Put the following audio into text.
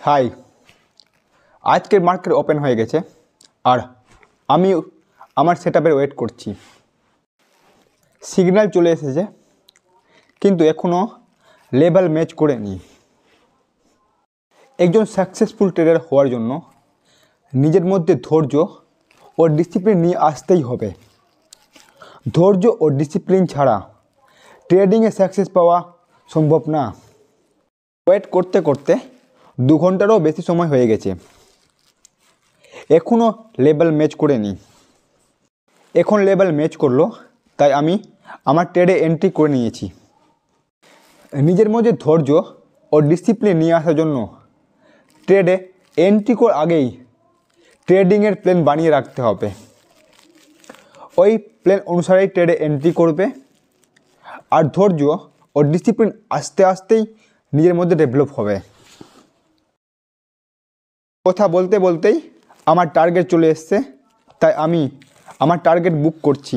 High, আজকের market open হয়ে গেছে আর আমি আমার সেটআপের ওয়েট করছি। সিগন্যাল চলে এসেছে কিন্তু এখনও লেভেল ম্যাচ করেনি। একজন সাকসেসফুল ট্রেডার হওয়ার জন্য নিজের মধ্যে ধৈর্য ও ডিসিপ্লিন নিয়ে আসতেই হবে। ধৈর্য ও ডিসিপ্লিন ছাড়া ট্রেডিংয়ে সাকসেস পাওয়া সম্ভব না। ওয়েট করতে করতে 2 ঘন্টারও বেশি সময় হয়ে গেছে, এখনও লেভেল ম্যাচ করেনি। এখন লেভেল ম্যাচ করলো, তাই আমি আমার ট্রেডে এন্ট্রি করে নিয়েছি। নিজের মধ্যে ধৈর্য ও ডিসিপ্লিন নিয়ে আসার জন্য ট্রেডে এন্ট্রি করার আগেই ট্রেডিংয়ের প্ল্যান বানিয়ে রাখতে হবে। ওই প্ল্যান অনুসারেই ট্রেডে এন্ট্রি করবে আর ধৈর্য ও ডিসিপ্লিন আস্তে আস্তেই নিজের মধ্যে ডেভেলপ হবে। কথা বলতে বলতেই আমার টার্গেট চলে এসছে, তাই আমি আমার টার্গেট বুক করছি।